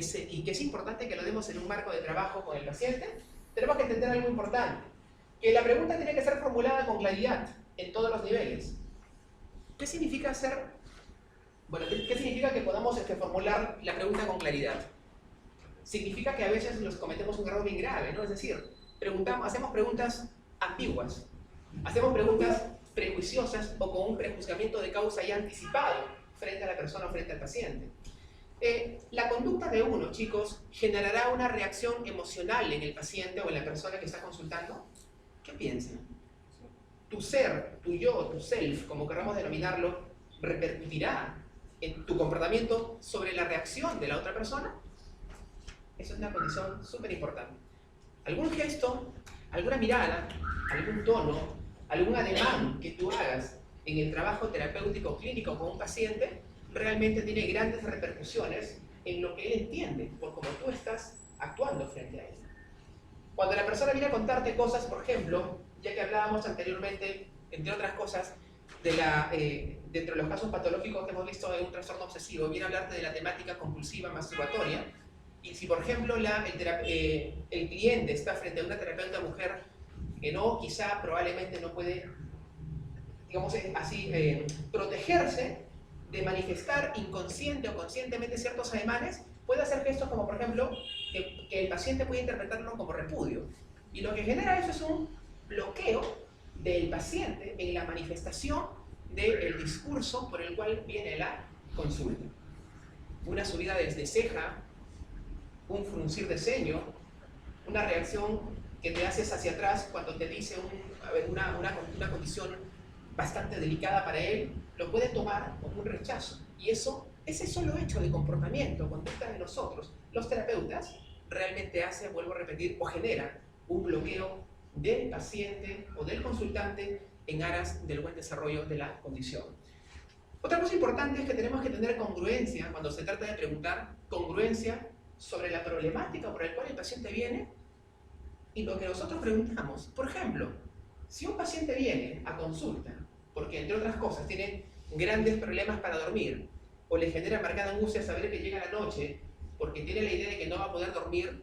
que es importante que lo demos en un marco de trabajo con el paciente, tenemos que entender algo importante, que la pregunta tiene que ser formulada con claridad en todos los niveles. ¿Qué significa Bueno, ¿qué significa que podamos formular la pregunta con claridad? Significa que a veces nos cometemos un error bien grave, ¿no? Es decir, hacemos preguntas ambiguas, hacemos preguntas prejuiciosas o con un prejuzgamiento de causa ya anticipado frente a la persona o frente al paciente. La conducta de uno, chicos, generará una reacción emocional en el paciente o en la persona que está consultando. ¿Qué piensan? Tu ser, tu yo, tu self, como queramos denominarlo, repercutirá en tu comportamiento sobre la reacción de la otra persona. Eso es una condición súper importante. Algún gesto, alguna mirada, algún tono, algún ademán que tú hagas en el trabajo terapéutico clínico con un paciente realmente tiene grandes repercusiones en lo que él entiende por cómo tú estás actuando frente a él. Cuando la persona viene a contarte cosas, por ejemplo, ya que hablábamos anteriormente, entre otras cosas, dentro de los casos patológicos que hemos visto en un trastorno obsesivo, viene a hablarte de la temática compulsiva masturbatoria, y si por ejemplo el cliente está frente a una terapeuta mujer que quizá probablemente no puede, digamos así, protegerse de manifestar inconsciente o conscientemente ciertos ademanes, puede hacer gestos como por ejemplo que el paciente puede interpretarlo como repudio, y lo que genera eso es un bloqueo del paciente en la manifestación del discurso por el cual viene la consulta. Una subida de ceja, un fruncir de ceño, una reacción que te haces hacia atrás cuando te dice una condición bastante delicada para él, lo puede tomar como un rechazo. Y ese solo hecho de comportamiento, conducta de nosotros, los terapeutas, realmente hace, vuelvo a repetir, o genera un bloqueo del paciente o del consultante en aras del buen desarrollo de la condición. Otra cosa importante es que tenemos que tener congruencia cuando se trata de preguntar, congruencia sobre la problemática por la cual el paciente viene y lo que nosotros preguntamos. Por ejemplo, si un paciente viene a consulta porque, entre otras cosas, tiene grandes problemas para dormir o le genera marcada angustia saber que llega la noche porque tiene la idea de que no va a poder dormir,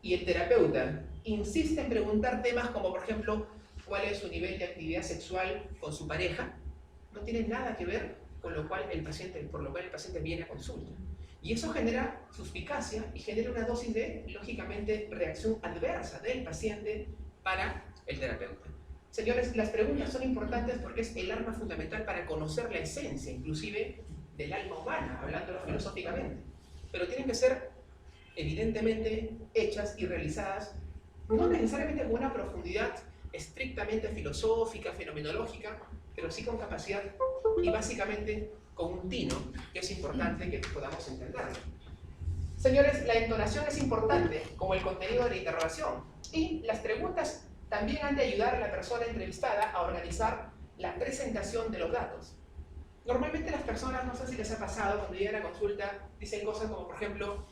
y el terapeuta insiste en preguntar temas como, por ejemplo, cuál es su nivel de actividad sexual con su pareja, no tiene nada que ver con por lo cual el paciente viene a consulta. Y eso genera suspicacia y genera una dosis de, lógicamente, reacción adversa del paciente para el terapeuta. Señores, las preguntas son importantes porque es el arma fundamental para conocer la esencia, inclusive, del alma humana, hablándolo filosóficamente. Pero tienen que ser, evidentemente, hechas y realizadas, no necesariamente con una profundidad estrictamente filosófica, fenomenológica, pero sí con capacidad y básicamente con un tino que es importante que podamos entenderlo. Señores, la entonación es importante, como el contenido de la interrogación, y las preguntas también han de ayudar a la persona entrevistada a organizar la presentación de los datos. Normalmente las personas, no sé si les ha pasado, cuando llegan a consulta, dicen cosas como, por ejemplo,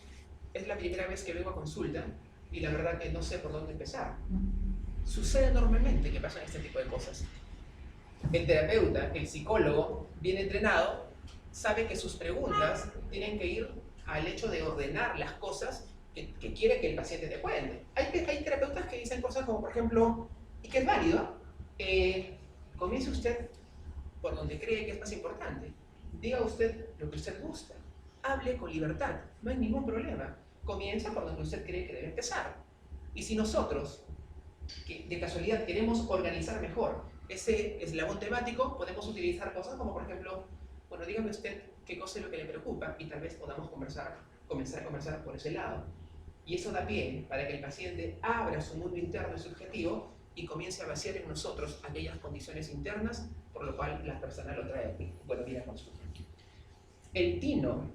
es la primera vez que vengo a consulta y la verdad que no sé por dónde empezar. Sucede normalmente que pasan este tipo de cosas. El terapeuta, el psicólogo, bien entrenado, sabe que sus preguntas tienen que ir al hecho de ordenar las cosas que quiere que el paciente te cuente. Hay terapeutas que dicen cosas como, por ejemplo, y que es válido, comience usted por donde cree que es más importante. Diga usted lo que usted gusta. Hable con libertad, no hay ningún problema. Comienza por donde usted cree que debe empezar. Y si nosotros, que de casualidad queremos organizar mejor ese eslabón temático, podemos utilizar cosas como, por ejemplo, bueno, dígame usted qué cosa es lo que le preocupa y tal vez podamos comenzar a conversar por ese lado. Y eso da pie para que el paciente abra su mundo interno y subjetivo y comience a vaciar en nosotros aquellas condiciones internas por lo cual la persona lo trae aquí, bueno, viene a consulta. El tino,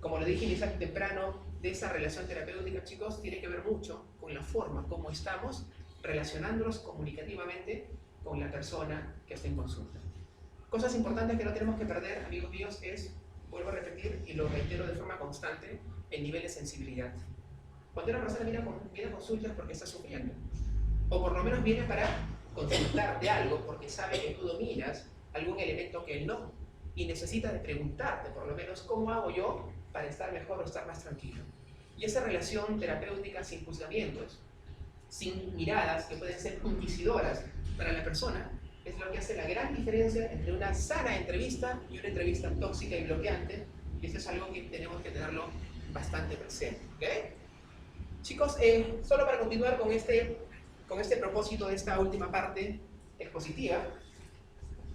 como lo dije inicialmente temprano, de esa relación terapéutica, chicos, tiene que ver mucho con la forma como estamos relacionándonos comunicativamente con la persona que está en consulta. Cosas importantes que no tenemos que perder, amigos míos, es, vuelvo a repetir y lo reitero de forma constante, el nivel de sensibilidad. Cuando una persona viene a consulta es porque está sufriendo, o por lo menos viene para consultar de algo porque sabe que tú dominas algún elemento que él no, y necesita de preguntarte por lo menos cómo hago yo para estar mejor o estar más tranquilo. Y esa relación terapéutica sin juzgamientos, sin miradas que pueden ser inquisidoras para la persona, es lo que hace la gran diferencia entre una sana entrevista y una entrevista tóxica y bloqueante, y eso es algo que tenemos que tenerlo bastante presente. ¿Okay? Chicos, solo para continuar con este propósito de esta última parte expositiva,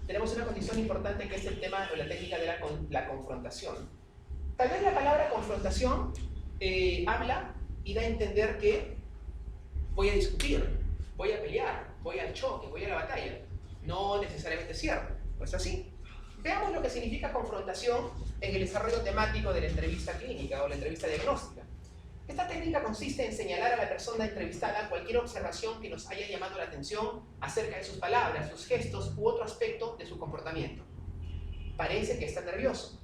tenemos una condición importante que es el tema o la técnica de la confrontación. Tal vez la palabra confrontación habla y da a entender que voy a discutir, voy a pelear, voy al choque, voy a la batalla. No necesariamente es cierto, no es así. Veamos lo que significa confrontación en el desarrollo temático de la entrevista clínica o la entrevista diagnóstica. Esta técnica consiste en señalar a la persona entrevistada cualquier observación que nos haya llamado la atención acerca de sus palabras, sus gestos u otro aspecto de su comportamiento. Parece que está nervioso.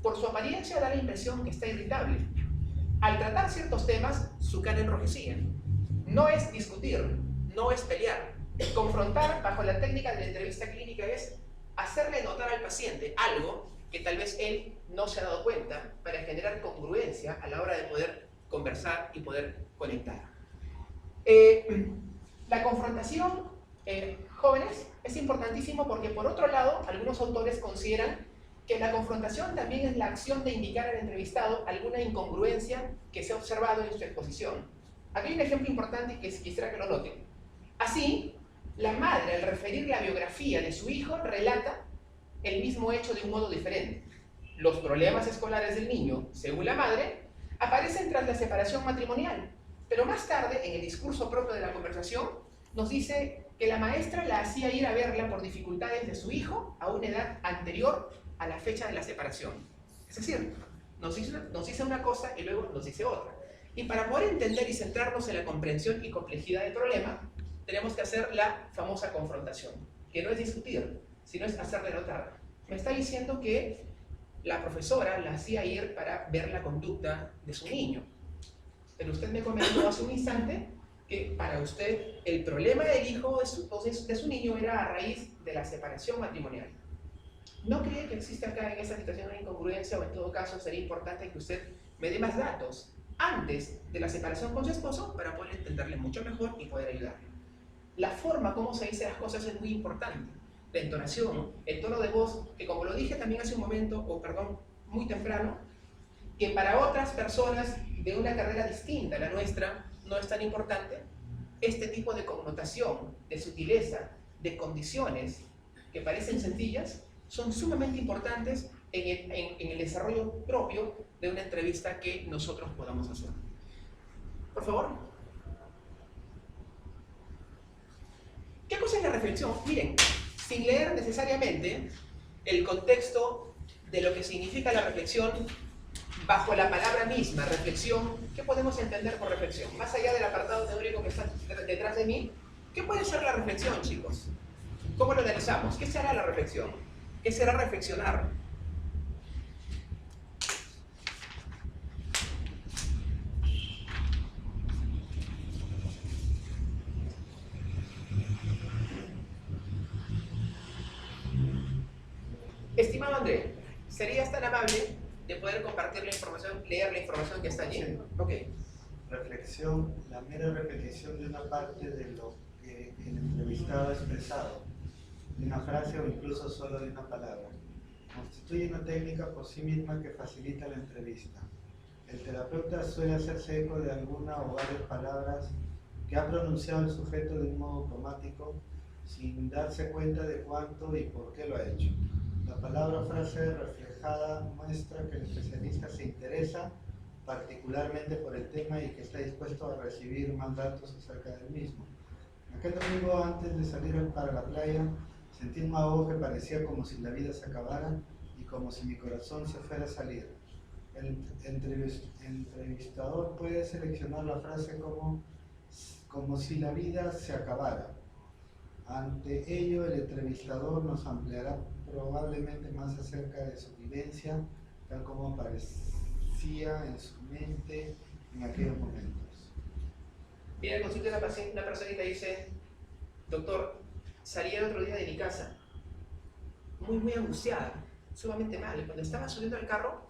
Por su apariencia da la impresión que está irritable. Al tratar ciertos temas, su cara enrojecía. No es discutir, no es pelear. Confrontar bajo la técnica de la entrevista clínica es hacerle notar al paciente algo que tal vez él no se ha dado cuenta para generar congruencia a la hora de poder conversar y poder conectar. La confrontación, jóvenes, es importantísimo porque por otro lado, algunos autores consideran que la confrontación también es la acción de indicar al entrevistado alguna incongruencia que se ha observado en su exposición. Aquí hay un ejemplo importante que quisiera que lo noten. Así, la madre, al referir la biografía de su hijo, relata el mismo hecho de un modo diferente. Los problemas escolares del niño, según la madre, aparecen tras la separación matrimonial, pero más tarde, en el discurso propio de la conversación, nos dice que la maestra la hacía ir a verla por dificultades de su hijo a una edad anterior a la fecha de la separación. Es decir, nos dice una cosa y luego nos dice otra. Y para poder entender y centrarnos en la comprensión y complejidad del problema, tenemos que hacer la famosa confrontación, que no es discutir, sino es hacerle notar. Me está diciendo que la profesora la hacía ir para ver la conducta de su niño. Pero usted me comentó hace un instante que para usted el problema del hijo de su niño era a raíz de la separación matrimonial. ¿No cree que existe acá en esta situación una incongruencia o en todo caso sería importante que usted me dé más datos antes de la separación con su esposo para poder entenderle mucho mejor y poder ayudarle? La forma como se dicen las cosas es muy importante. La entonación, el tono de voz, que como lo dije también hace un momento, muy temprano, que para otras personas de una carrera distinta a la nuestra no es tan importante, este tipo de connotación, de sutileza, de condiciones que parecen sencillas, son sumamente importantes en el desarrollo propio de una entrevista que nosotros podamos hacer. Por favor. ¿Qué cosa es la reflexión? Miren, sin leer necesariamente el contexto de lo que significa la reflexión bajo la palabra misma, reflexión, ¿qué podemos entender por reflexión? Más allá del apartado teórico que está detrás de mí, ¿qué puede ser la reflexión, chicos? ¿Cómo lo analizamos? ¿Qué será la reflexión? ¿Qué será reflexionar? Estimado André, ¿serías tan amable de poder compartir la información, leer la información que está allí? Sí. Ok. Reflexión, la mera repetición de una parte de lo que el entrevistado ha expresado, de una frase o incluso solo de una palabra. Constituye una técnica por sí misma que facilita la entrevista. El terapeuta suele hacerse eco de alguna o varias palabras que ha pronunciado el sujeto de un modo automático sin darse cuenta de cuánto y por qué lo ha hecho. La palabra o frase reflejada muestra que el especialista se interesa particularmente por el tema y que está dispuesto a recibir más datos acerca del mismo. Aquel domingo, antes de salir para la playa, sentí un ahogo que parecía como si la vida se acabara y como si mi corazón se fuera a salir. El entrevistador puede seleccionar la frase como si la vida se acabara. Ante ello, el entrevistador nos ampliará probablemente más acerca de su vivencia, tal como aparecía en su mente en aquellos momentos. Viene al consulta una persona y te dice: doctor, salí el otro día de mi casa muy angustiada, sumamente mal. Cuando estaba subiendo al carro,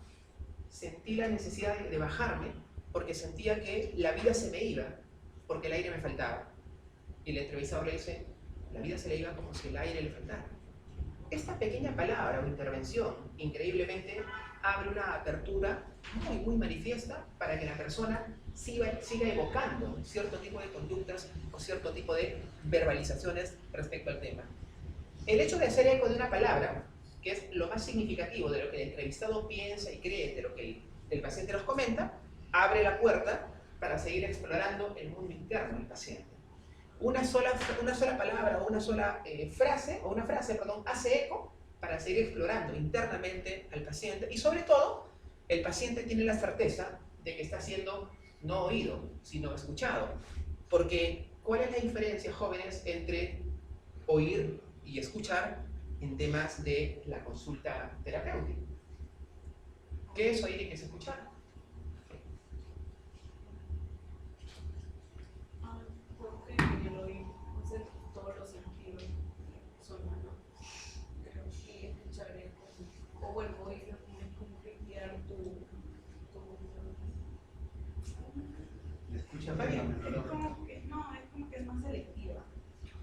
sentí la necesidad de bajarme porque sentía que la vida se me iba, porque el aire me faltaba. Y el entrevistador le dice, la vida se le iba como si el aire le faltara. Esta pequeña palabra o intervención, increíblemente, abre una apertura muy manifiesta para que la persona siga evocando cierto tipo de conductas o cierto tipo de verbalizaciones respecto al tema. El hecho de hacer eco de una palabra, que es lo más significativo de lo que el entrevistado piensa y cree de lo que el paciente nos comenta, abre la puerta para seguir explorando el mundo interno del paciente. Una sola palabra o una sola frase, hace eco para seguir explorando internamente al paciente y sobre todo, el paciente tiene la certeza de que está siendo no oído, sino escuchado. Porque, ¿cuál es la diferencia, jóvenes, entre oír y escuchar en temas de la consulta terapéutica? ¿Qué es oír y qué es escuchar? Porque el oído hace todos los sentidos sonan, ¿no? Pero sí escuchar es como, o bueno, oír es como que guiar tu Escucha Está bien. es como que, no, es como que es más selectiva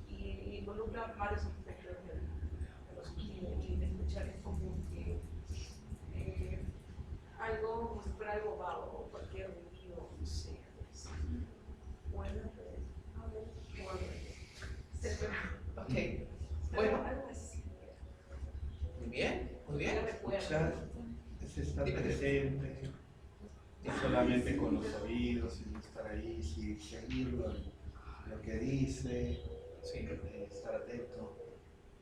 y involucra varios aspectos de los sentidos y de escuchar es como que algo, como si fuera algo vago o cualquier ruido, no sé, bueno, Ok, bueno, algo así. muy bien. Escuchar es estar presente, no solamente con los oídos, sino estar ahí, seguir lo que dice, Sí. estar atento.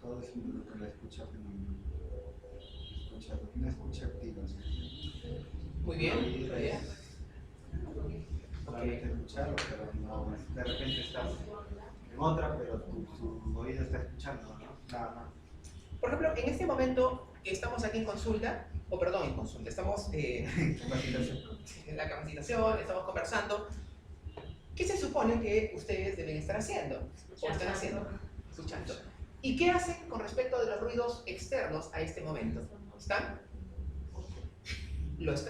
Todo eso involucra la escucha femenina. Una escucha activa. Muy bien. Solamente escucharlo, pero no, de repente estás en otra, pero tu oído está escuchando, ¿no? Nada más. Por ejemplo, en este momento que estamos aquí en consulta, estamos en la capacitación, estamos conversando, ¿qué se supone que ustedes deben estar haciendo? O están haciendo, escuchando. ¿Y qué hacen con respecto de los ruidos externos a este momento? ¿Están?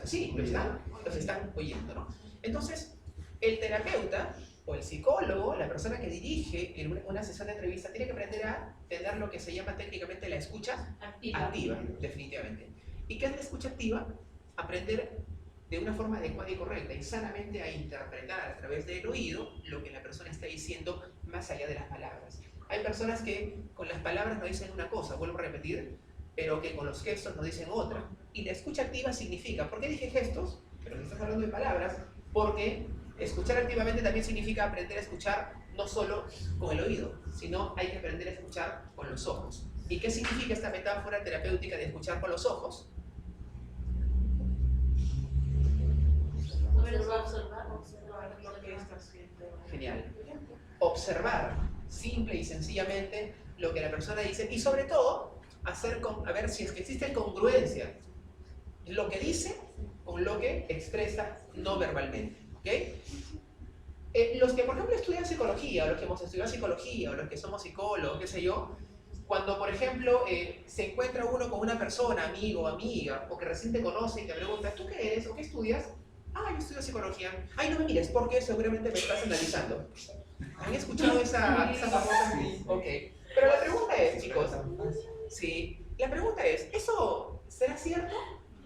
Sí, los están oyendo, ¿no? Entonces, el terapeuta o el psicólogo, la persona que dirige en una sesión de entrevista, tiene que aprender a tener lo que se llama técnicamente la escucha activa, definitivamente. ¿Y qué es la escucha activa? Aprender de una forma adecuada y correcta y sanamente a interpretar a través del oído lo que la persona está diciendo más allá de las palabras. Hay personas que con las palabras nos dicen una cosa, vuelvo a repetir, pero que con los gestos nos dicen otra. Y la escucha activa significa, ¿por qué dije gestos? Pero si estás hablando de palabras, porque escuchar activamente también significa aprender a escuchar no solo con el oído, sino hay que aprender a escuchar con los ojos. ¿Y qué significa esta metáfora terapéutica de escuchar con los ojos? Observar lo que está haciendo. Genial. Observar simple y sencillamente lo que la persona dice y sobre todo a ver si es que existe congruencia lo que dice con lo que expresa no verbalmente. ¿Okay? Los que por ejemplo estudian psicología, o los que hemos estudiado psicología, o los que somos psicólogos, qué sé yo, cuando por ejemplo se encuentra uno con una persona, amigo o amiga, o que recién te conoce y te pregunta, ¿tú qué eres o qué estudias? Ah, yo estudio psicología. Ay, no me mires porque seguramente me estás analizando. ¿Han escuchado esa famosa? Ok. Pero la pregunta es, chicos, sí, la pregunta es, ¿eso será cierto?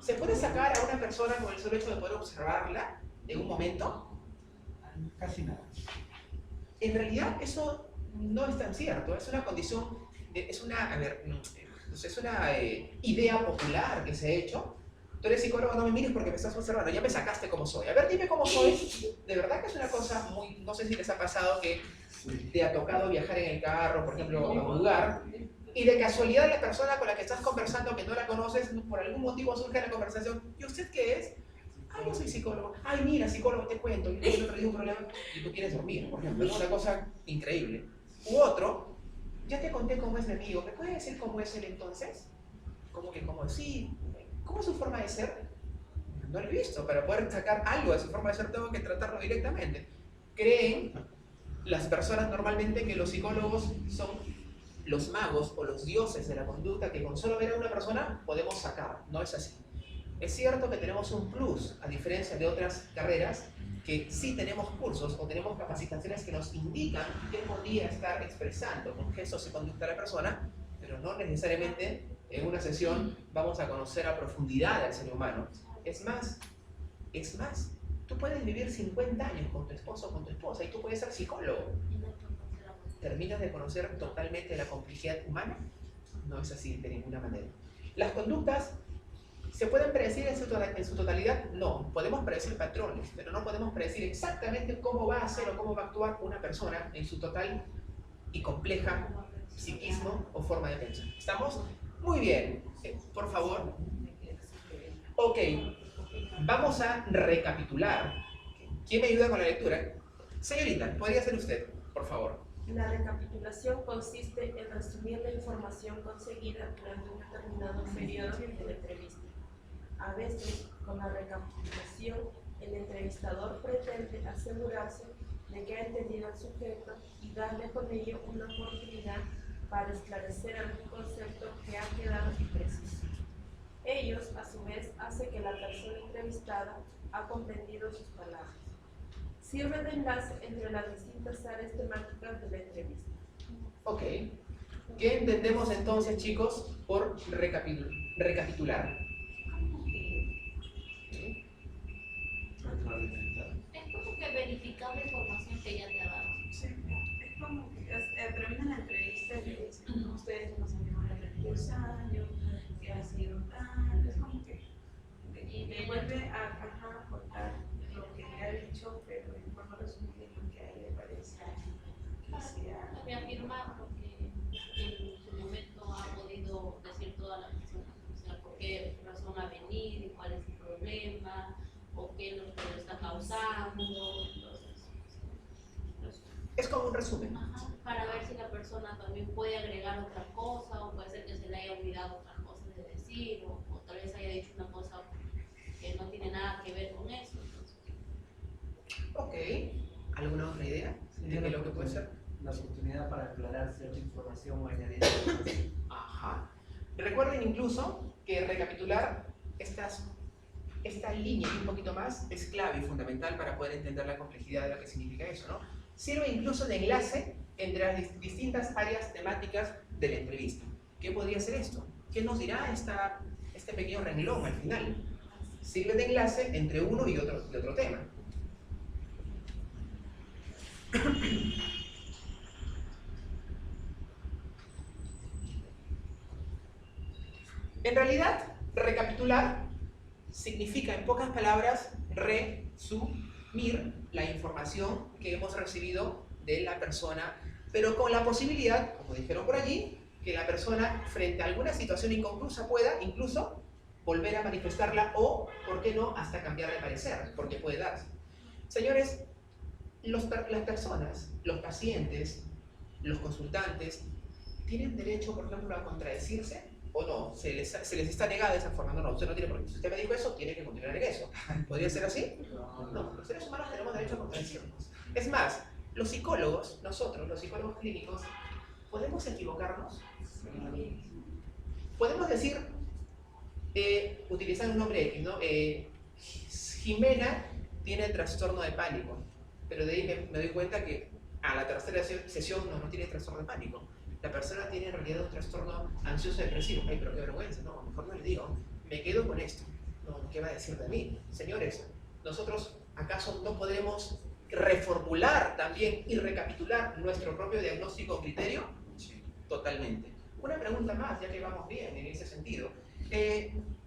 ¿Se puede sacar a una persona con el solo hecho de poder observarla en un momento? Casi nada. En realidad eso no es tan cierto, es una condición, es una idea popular que se ha hecho. Tú eres psicólogo, no me mires porque me estás observando, ya me sacaste cómo soy. A ver, dime cómo soy. De verdad que es una cosa muy, no sé si les ha pasado que te ha tocado viajar en el carro, por ejemplo, a un lugar, y de casualidad la persona con la que estás conversando, que no la conoces, por algún motivo surge la conversación, ¿y usted qué es? Ay, yo soy psicólogo. Ay, mira, psicólogo, te cuento, yo el otro día un problema y tú quieres dormir, por ejemplo, es una cosa increíble. U otro, ya te conté cómo es mi amigo, ¿me puede decir cómo es él entonces? ¿Cómo que cómo? Sí, ¿cómo es su forma de ser? No lo he visto, para poder sacar algo de su forma de ser tengo que tratarlo directamente. Creen las personas normalmente que los psicólogos son los magos o los dioses de la conducta que con solo ver a una persona podemos sacar. No es así. Es cierto que tenemos un plus, a diferencia de otras carreras, que sí tenemos cursos o tenemos capacitaciones que nos indican qué podría estar expresando con gestos y conducta la persona, pero no necesariamente en una sesión vamos a conocer a profundidad al ser humano. Es más, tú puedes vivir 50 años con tu esposo o con tu esposa y tú puedes ser psicólogo. ¿Terminas de conocer totalmente la complejidad humana? No es así de ninguna manera. Las conductas ¿se pueden predecir en su totalidad? No, podemos predecir patrones, pero no podemos predecir exactamente cómo va a ser o cómo va a actuar una persona en su total y compleja psiquismo o forma de pensar. ¿Estamos? Muy bien. Por favor. Ok, vamos a recapitular. ¿Quién me ayuda con la lectura? Señorita, podría ser usted, por favor. La recapitulación consiste en resumir la información conseguida durante un determinado periodo de la entrevista. A veces, con la recapitulación, el entrevistador pretende asegurarse de que ha entendido al sujeto y darle con ello una oportunidad para esclarecer algún concepto que ha quedado impreciso. Ellos, a su vez, hacen que la persona entrevistada ha comprendido sus palabras. Sirve de enlace entre las distintas áreas temáticas de la entrevista. Ok. ¿Qué entendemos entonces, chicos, por recapitular? Es como que verificar la información que ya te ha dado. Sí, es como que termina la entrevista y le dicen, "No, ustedes nos han llamado durante 10 años, que ha sido tal", es como que y le vuelve a contar lo que le ha dicho, pero en forma resumida lo que a él le parece que sea. Reafirmar lo que en su momento ha podido decir toda la persona, o sea, por qué razón ha venido y cuál es su problema, o qué es lo que lo está causando, entonces, Es como un resumen. para ver si la persona también puede agregar otra cosa, o puede ser que se le haya olvidado otras cosas de decir, o tal vez haya dicho una cosa que no tiene nada que ver con eso. Entonces. Ok. ¿Alguna otra idea de qué lo que puede ser? La oportunidad para aclarar cierta información o añadir información. Ajá. Recuerden incluso que recapitular esta línea y un poquito más es clave y fundamental para poder entender la complejidad de lo que significa eso, ¿no? Sirve incluso de enlace entre las distintas áreas temáticas de la entrevista. ¿Qué podría ser esto? ¿Qué nos dirá este pequeño renglón al final? Sirve de enlace entre uno y otro tema. En realidad, recapitular significa, en pocas palabras, resumir la información que hemos recibido de la persona, pero con la posibilidad, como dijeron por allí, que la persona, frente a alguna situación inconclusa, pueda incluso volver a manifestarla o, ¿por qué no?, hasta cambiar de parecer, porque puede darse. Señores, las personas, los pacientes, los consultantes, ¿tienen derecho, por ejemplo, a contradecirse o no? ¿Se les está negada de esa forma? No, usted no tiene por qué. Si usted me dijo eso, tiene que continuar en eso. ¿Podría ser así? No, los seres humanos tenemos derecho a contradecirnos. Es más, los psicólogos, nosotros, los psicólogos clínicos, ¿podemos equivocarnos? Podemos decir, utilizando un nombre X, ¿no? Jimena tiene trastorno de pánico, pero de ahí me doy cuenta que a la tercera sesión no tiene trastorno de pánico. La persona tiene en realidad un trastorno ansioso depresivo. Ay, pero qué vergüenza, no, mejor no le digo. Me quedo con esto. No, ¿qué va a decir de mí? Señores, nosotros, ¿acaso no podremos reformular también y recapitular nuestro propio diagnóstico o criterio? Sí, totalmente. Una pregunta más, ya que vamos bien en ese sentido.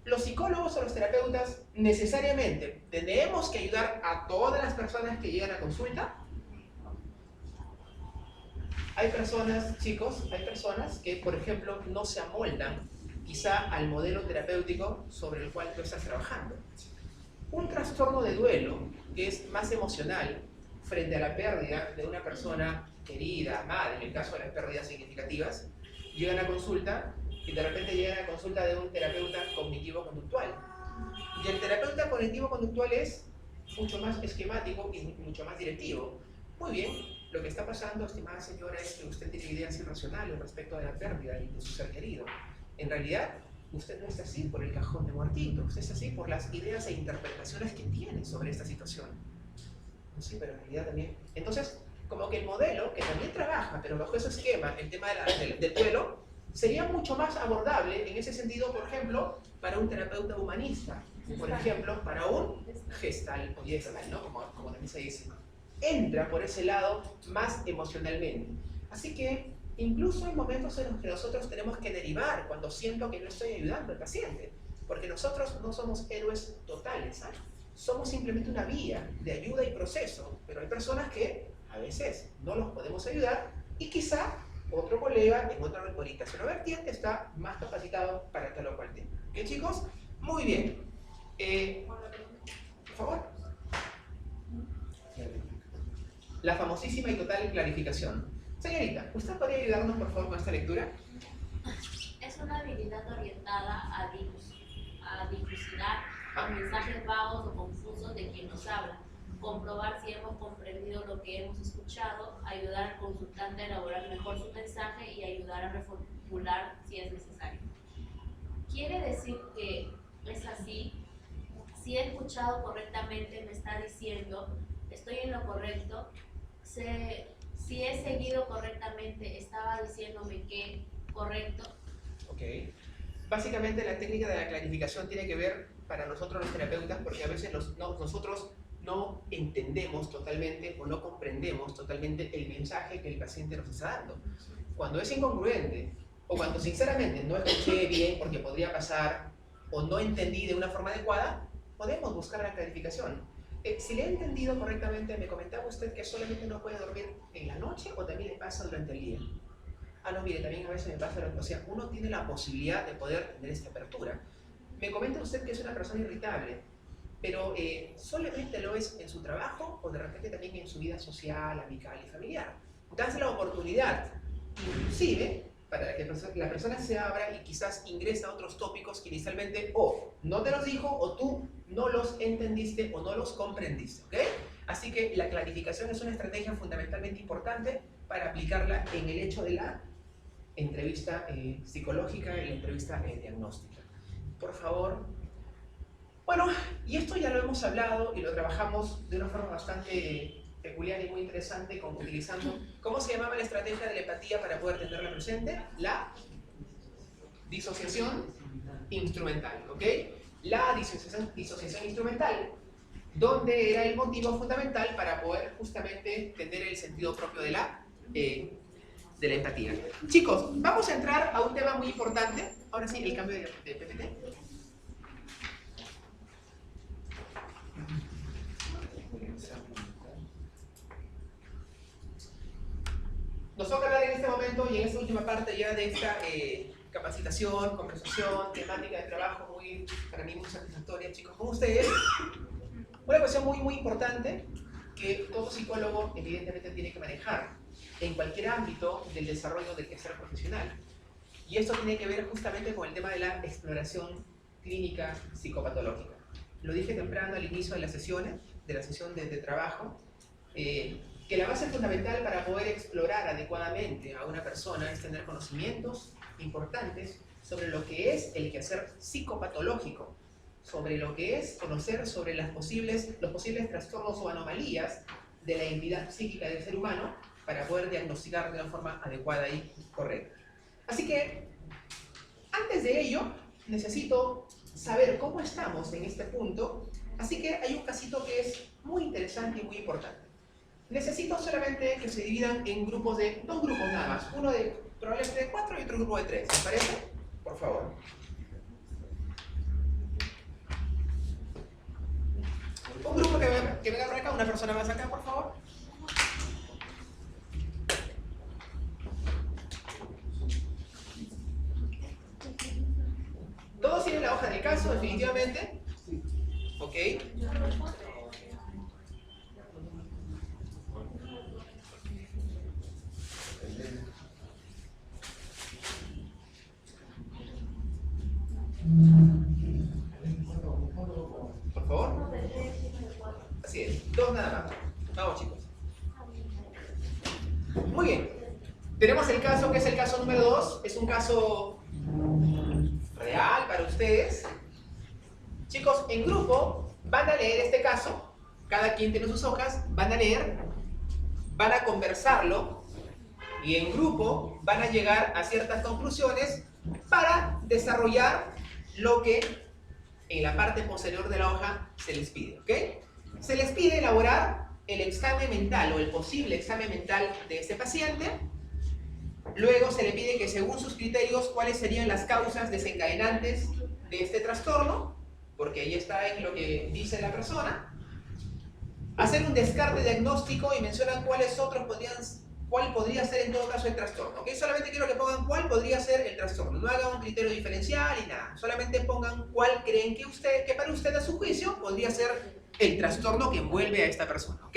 ¿Los psicólogos o los terapeutas necesariamente tenemos que ayudar a todas las personas que llegan a consulta? Hay personas, chicos, que, por ejemplo, no se amoldan quizá al modelo terapéutico sobre el cual tú estás trabajando. Un trastorno de duelo, que es más emocional frente a la pérdida de una persona querida, amada, en el caso de las pérdidas significativas, llegan a consulta y de repente llegan a consulta de un terapeuta cognitivo-conductual. Y el terapeuta cognitivo-conductual es mucho más esquemático y mucho más directivo. Muy bien, lo que está pasando, estimada señora, es que usted tiene ideas irracionales respecto de la pérdida y de su ser querido. En realidad, usted no está así por el cajón de muertito, usted está así por las ideas e interpretaciones que tiene sobre esta situación. No sé, pero en realidad también. Entonces, como que el modelo, que también trabaja, pero bajo ese esquema, el tema del duelo, sería mucho más abordable en ese sentido, por ejemplo, para un terapeuta humanista, por ejemplo, para un gestal o gestal, ¿no? Como también se dice. Entra por ese lado más emocionalmente. Así que incluso hay momentos en los que nosotros tenemos que derivar cuando siento que no estoy ayudando al paciente, porque nosotros no somos héroes totales, ¿sabes? Somos simplemente una vía de ayuda y proceso, pero hay personas que a veces no los podemos ayudar y quizá otro colega en otra orientación o vertiente está más capacitado para tal o cual tema. ¿Ok, chicos? Muy bien. Por favor. La famosísima y total clarificación. Señorita, ¿usted podría ayudarnos por favor con esta lectura? Es una habilidad orientada a dilucidar los mensajes vagos o confusos de quien nos habla, comprobar si hemos comprendido lo que hemos escuchado, ayudar al consultante a elaborar mejor su mensaje y ayudar a reformular si es necesario. Quiere decir que es así. Si he escuchado correctamente, me está diciendo, estoy en lo correcto. Si he seguido correctamente, estaba diciéndome que correcto. Ok. Básicamente la técnica de la clarificación tiene que ver para nosotros los terapeutas porque a veces nosotros no entendemos totalmente o no comprendemos totalmente el mensaje que el paciente nos está dando. Cuando es incongruente o cuando sinceramente no escuché bien porque podría pasar o no entendí de una forma adecuada, podemos buscar la clarificación. Si le he entendido correctamente, me comentaba usted que solamente no puede dormir en la noche o también le pasa durante el día. Ah, no, mire, también a veces me pasa, o sea, uno tiene la posibilidad de poder tener esta apertura. Me comenta usted que es una persona irritable, pero solamente lo es en su trabajo o de repente también en su vida social, amical y familiar. Dase la oportunidad, inclusive, para que la persona se abra y quizás ingrese a otros tópicos que inicialmente o no te los dijo o tú no los entendiste o no los comprendiste, ¿ok? Así que la clarificación es una estrategia fundamentalmente importante para aplicarla en el hecho de la entrevista psicológica y la entrevista diagnóstica. Por favor. Bueno, y esto ya lo hemos hablado y lo trabajamos de una forma bastante peculiar y muy interesante, utilizando, ¿cómo se llamaba la estrategia de la empatía para poder tenerla presente? La disociación instrumental, ¿ok? La disociación instrumental, donde era el motivo fundamental para poder justamente tener el sentido propio de la empatía. Chicos, vamos a entrar a un tema muy importante. Ahora sí, el cambio de PPT. Nos toca hablar en este momento y en esta última parte ya de esta capacitación, conversación, temática de trabajo para mí muy satisfactoria, chicos, con ustedes. Una cuestión muy importante que todo psicólogo evidentemente tiene que manejar en cualquier ámbito del desarrollo del quehacer profesional. Y esto tiene que ver justamente con el tema de la exploración clínica psicopatológica. Lo dije temprano al inicio de la sesión de trabajo, que la base fundamental para poder explorar adecuadamente a una persona es tener conocimientos importantes sobre lo que es el quehacer psicopatológico, sobre lo que es conocer sobre los posibles trastornos o anomalías de la entidad psíquica del ser humano para poder diagnosticar de una forma adecuada y correcta. Así que, antes de ello, necesito saber cómo estamos en este punto, así que hay un casito que es muy interesante y muy importante. Necesito solamente que se dividan en grupos de, 2 grupos nada más, uno de probablemente de 4 y otro grupo de 3, ¿les parece? Por favor. Un grupo que venga por acá, una persona más acá, por favor. Todos tienen la hoja del caso, definitivamente. Ok. Por favor. Así es, 2 nada más. Vamos, chicos. Muy bien. Tenemos el caso que es el caso número 2. Es un caso real. real para ustedes. Chicos, en grupo van a leer este caso, cada quien tiene sus hojas, van a leer, van a conversarlo y en grupo van a llegar a ciertas conclusiones para desarrollar lo que en la parte posterior de la hoja se les pide, ¿ok? Se les pide elaborar el examen mental o el posible examen mental de este paciente. Luego se le pide que según sus criterios cuáles serían las causas desencadenantes de este trastorno, porque ahí está en lo que dice la persona. Hacer un descarte diagnóstico y mencionan cuáles otros cuál podría ser en todo caso el trastorno. ¿Okay? Solamente quiero que pongan cuál podría ser el trastorno. No hagan un criterio diferencial y nada. Solamente pongan cuál creen que para usted a su juicio podría ser el trastorno que envuelve a esta persona. ¿Ok?